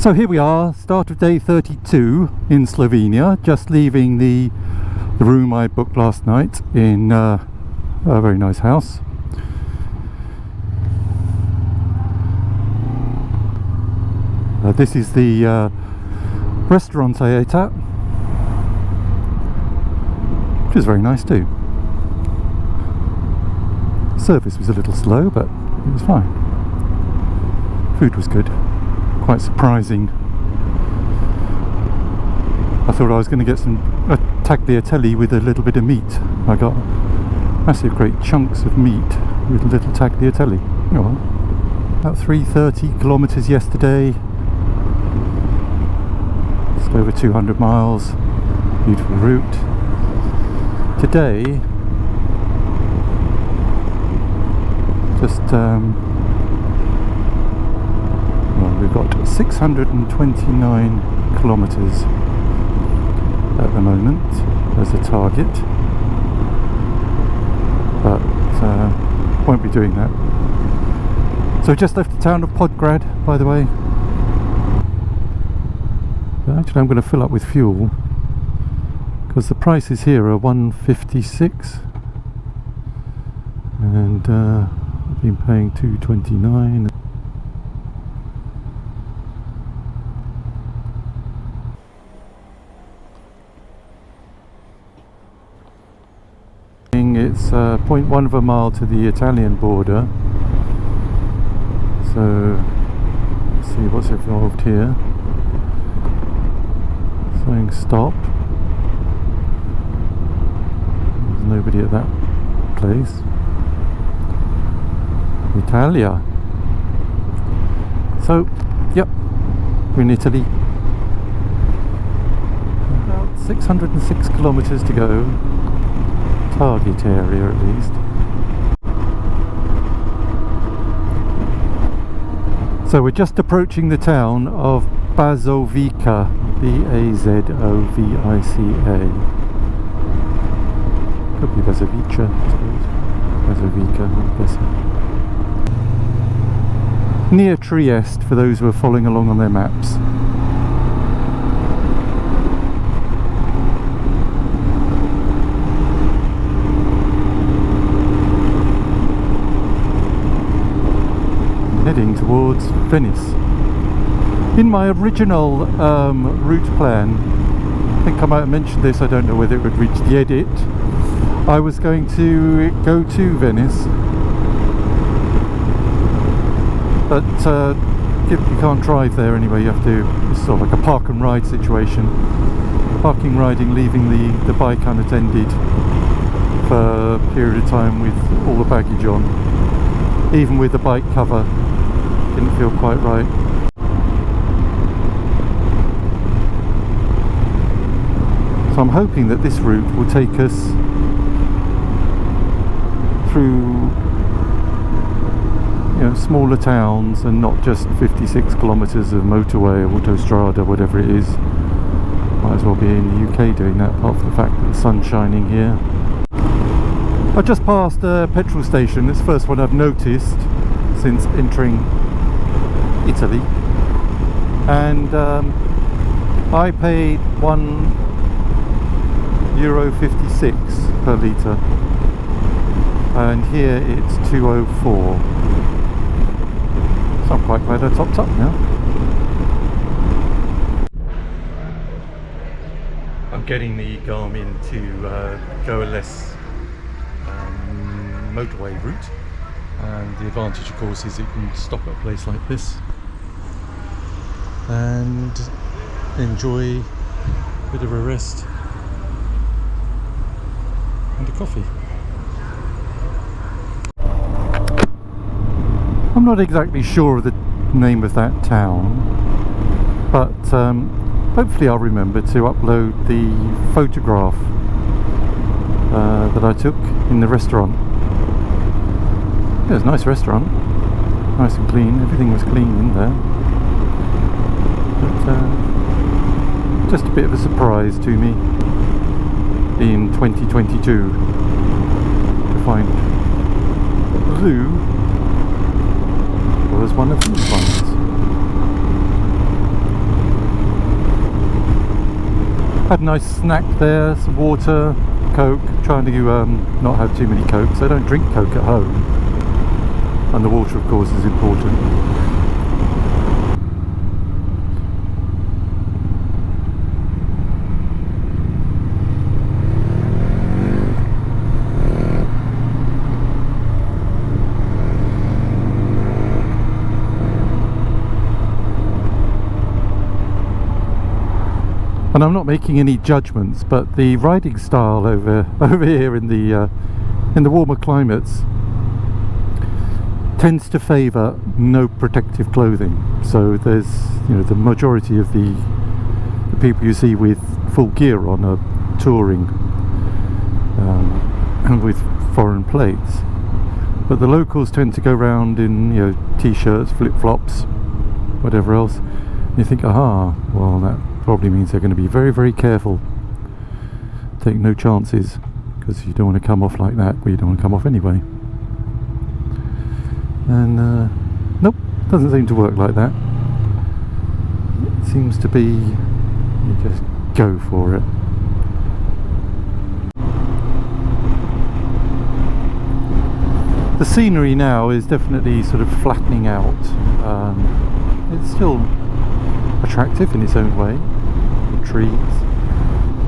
So here we are, start of day 32 in Slovenia, just leaving the room I booked last night in a very nice house. This is the restaurant I ate at, which is very nice too. Service was a little slow, but it was fine. Food was good. Quite surprising. I thought I was going to get some tagliatelle with a little bit of meat. I got massive great chunks of meat with a little tagliatelle. Oh well. About 330 kilometres yesterday. Just over 200 miles. Beautiful route. Today, just we've got 629 kilometres at the moment as a target, but won't be doing that. So just left the town of Podgrad, by the way. But actually I'm going to fill up with fuel because the prices here are 156 and I've been paying 229. It's 0.1 of a mile to the Italian border, so let's see what's involved here. Saying stop. There's nobody at that place. Italia. So, yep, we're in Italy. About 606 kilometres to go. Target area at least. So we're just approaching the town of Bazovica, B-A-Z-O-V-I-C-A. Could be Bazovica, I suppose. Bazovica, I guess. Near Trieste, for those who are following along on their maps. Heading towards Venice. In my original route plan, I think I might have mentioned this, I don't know whether it would reach the edit, I was going to go to Venice, but you can't drive there anyway, you have to, it's sort of like a park and ride situation. Parking, riding, leaving the bike unattended for a period of time with all the baggage on. Even with the bike cover, didn't feel quite right. So I'm hoping that this route will take us through, you know, smaller towns and not just 56 kilometres of motorway or autostrada, whatever it is. Might as well be in the UK doing that, apart from the fact that the sun's shining here. I just passed a petrol station. It's the first one I've noticed since entering Italy, and I paid €1.56 per litre, and here it's 2.04. So I'm quite glad I topped up now. I'm getting the Garmin to go a less motorway route, and the advantage of course is it can stop at a place like this and enjoy a bit of a rest and a coffee. I'm not exactly sure of the name of that town, but hopefully I'll remember to upload the photograph that I took in the restaurant. It was a nice restaurant, nice and clean, everything was clean in there, but just a bit of a surprise to me in 2022 to find blue was one of these ones. Had a nice snack there, some water, Coke, trying to not have too many Cokes. I don't drink Coke at home, and the water of course is important. And I'm not making any judgments, but the riding style over here in the warmer climates tends to favour no protective clothing. So there's, you know, the majority of the people you see with full gear on are touring and with foreign plates. But the locals tend to go around in, you know, t-shirts, flip-flops, whatever else. And you think, aha, well, that probably means they're going to be very, very careful. Take no chances, because you don't want to come off like that, well, you don't want to come off anyway. And nope, doesn't seem to work like that. It seems to be, you just go for it. The scenery now is definitely sort of flattening out. It's still attractive in its own way, the trees,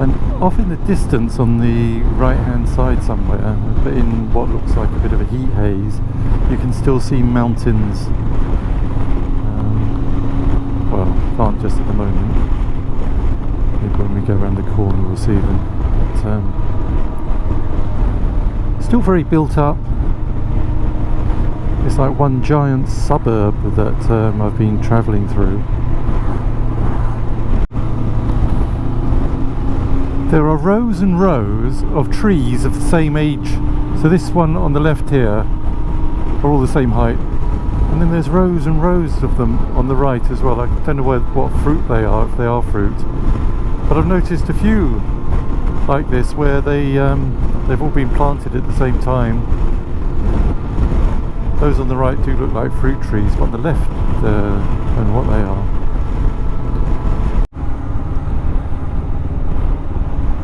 and off in the distance on the right hand side somewhere, but in what looks like a bit of a heat haze, you can still see mountains. Well, can't just at the moment. Maybe when we go around the corner we'll see them, but still very built up. It's like one giant suburb that I've been travelling through. There are rows and rows of trees of the same age. So this one on the left here are all the same height, and then there's rows and rows of them on the right as well. I don't know what fruit they are, if they are fruit, but I've noticed a few like this where they've all been planted at the same time. Those on the right do look like fruit trees, but on the left, I don't know what they are.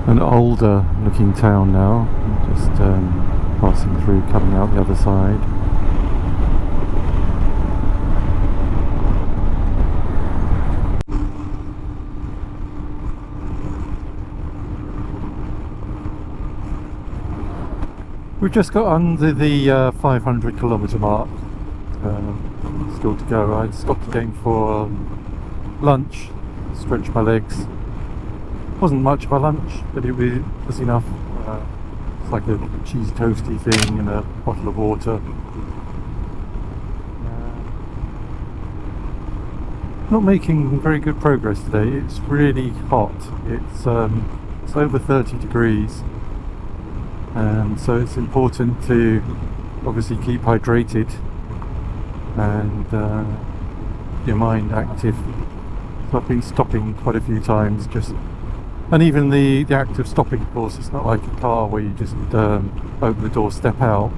An older looking town now, just passing through, coming out the other side. We've just got under the 500 kilometre mark, still to go. I stopped again for lunch, stretch my legs. Wasn't much of a lunch, but it was enough. It's like a cheese toasty thing and a bottle of water. Not making very good progress today. It's really hot. It's over 30 degrees. So it's important to obviously keep hydrated and your mind active. So I've been stopping quite a few times, and even the act of stopping, of course, it's not like a car where you just open the door, step out.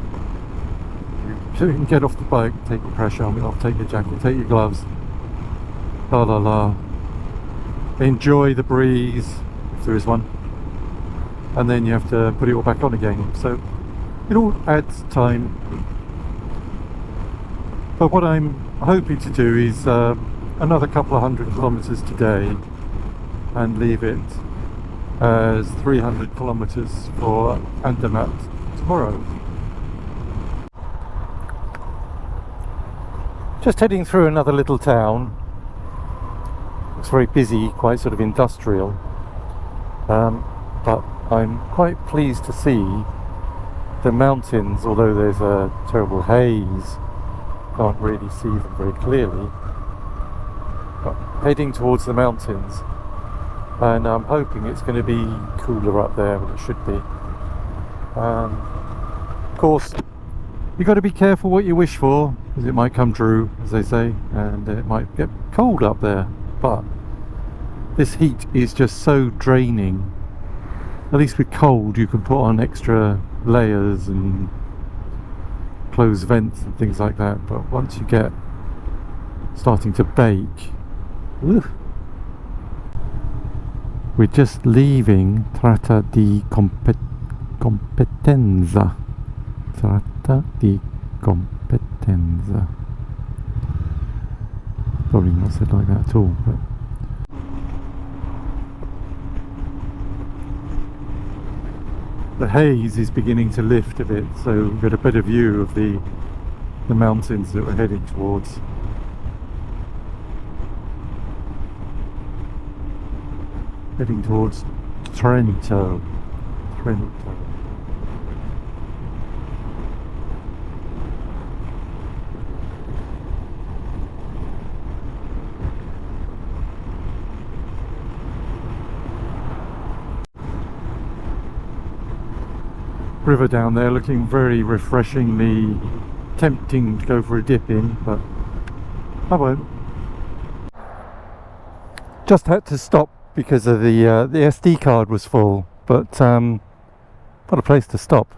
You can get off the bike, take your pressure helmet off, take your jacket, take your gloves, la la la, enjoy the breeze if there is one, and then you have to put it all back on again. So it all adds time. But what I'm hoping to do is another couple of 100 kilometres today and leave it as 300 kilometres for Andermatt tomorrow. Just heading through another little town. It's very busy, quite sort of industrial, but I'm quite pleased to see the mountains, although there's a terrible haze, can't really see them very clearly, but heading towards the mountains, and I'm hoping it's going to be cooler up there, but it should be. Of course, you've got to be careful what you wish for, because it might come true, as they say, and it might get cold up there. But this heat is just so draining. At least with cold you can put on extra layers and close vents and things like that, but once you get starting to bake, whew. We're just leaving Tratta di Competenza. Tratta di Competenza. Probably not said like that at all, but the haze is beginning to lift a bit, so we've got a better view of the mountains that we're heading towards. Heading towards Trento. River down there looking very refreshingly tempting to go for a dip in, but I won't. Just had to stop because of the SD card was full, but what a place to stop.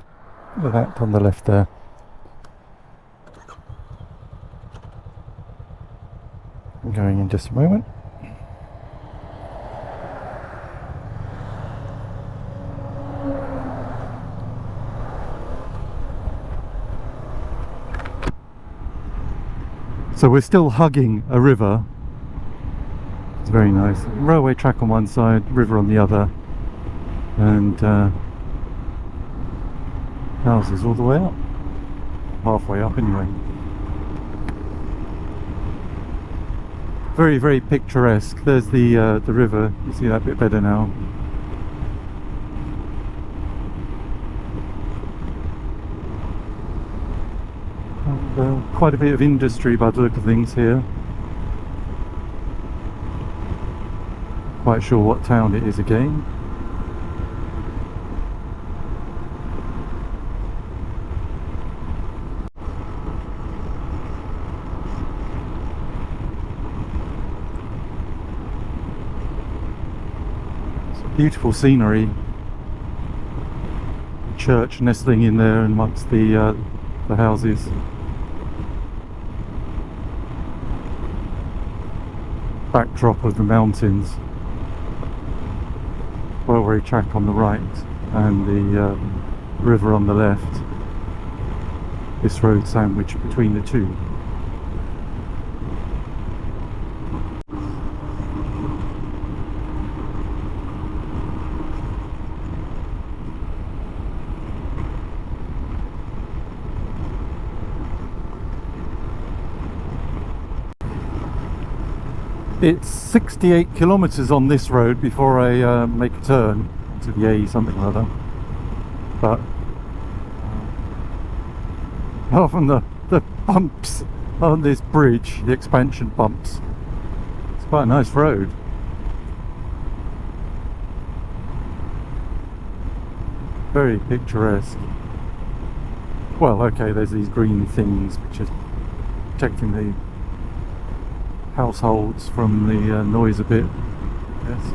Look at that on the left there. I'm going in just a moment. So we're still hugging a river. It's very nice. Railway track on one side, river on the other, and houses all the way up. Halfway up anyway. Very, very picturesque. There's the river. You see that bit better now. Quite a bit of industry by the look of things here. Quite sure what town it is again. It's beautiful scenery. Church nestling in there amongst the houses. Backdrop of the mountains. Railway track on the right and the river on the left. This road sandwiched between the two. It's 68 kilometres on this road before I make a turn to the A something or other. But apart from the bumps on this bridge, the expansion bumps, it's quite a nice road. Very picturesque. Well, okay, there's these green things which are protecting the households from the noise a bit. Yes.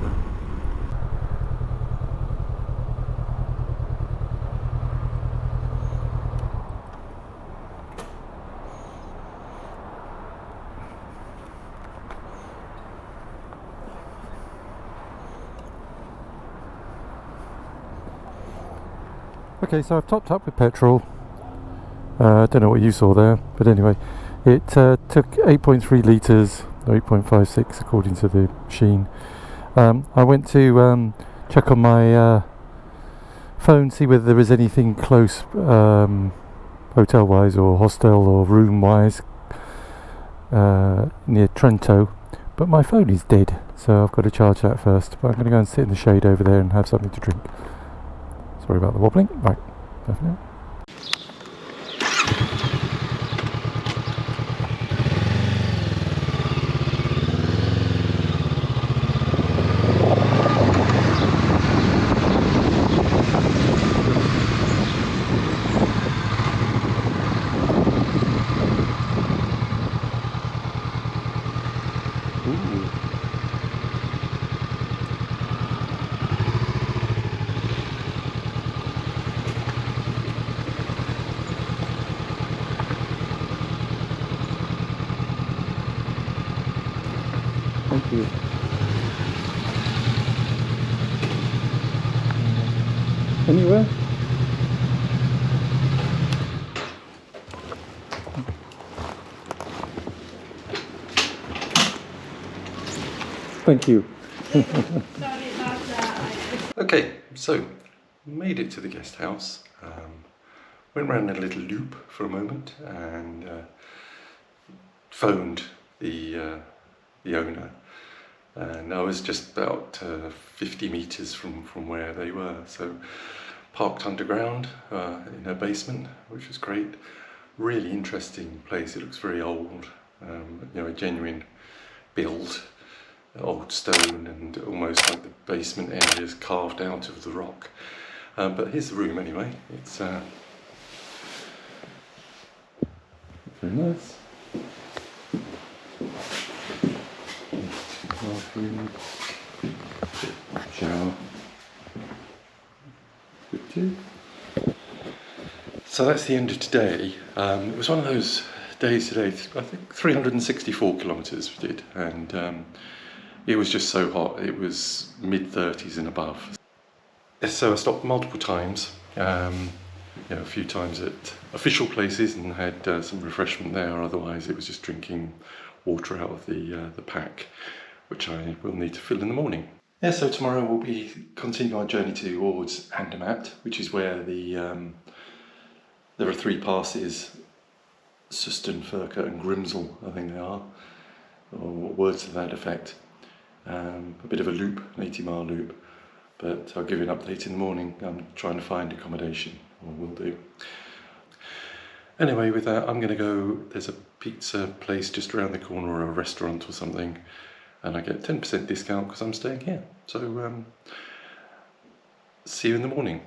Okay, so I've topped up with petrol. I don't know what you saw there, but anyway, it took 8.3 litres. 8.56 according to the machine. I went to check on my phone, see whether there was anything close hotel wise or hostel or room wise near Trento, but my phone is dead, so I've got to charge that first. But I'm going to go and sit in the shade over there and have something to drink. Sorry about the wobbling. Right, bye for now. Thank you. Anywhere? Thank you. Okay, so made it to the guest house. Went round a little loop for a moment and phoned the owner. And I was just about 50 metres from where they were, so parked underground in her basement, which was great. Really interesting place. It looks very old, you know, a genuine build, old stone, and almost like the basement area is carved out of the rock. But here's the room anyway. It's very nice. Bathroom, shower, good too. So that's the end of today. It was one of those days today, I think 364 kilometres we did, and it was just so hot. It was mid-30s and above. So I stopped multiple times, you know, a few times at official places and had some refreshment there. Otherwise it was just drinking water out of the pack, which I will need to fill in the morning. Yeah, so tomorrow we'll be continuing our journey towards Andermatt, which is where there are three passes: Sutton, Furka and Grimsel, I think they are, or words to that effect. A bit of a loop, an 80-mile loop, but I'll give you an update in the morning. I'm trying to find accommodation, or will do. Anyway, with that, I'm going to go. There's a pizza place just around the corner, or a restaurant or something, and I get 10% discount because I'm staying here. So see you in the morning.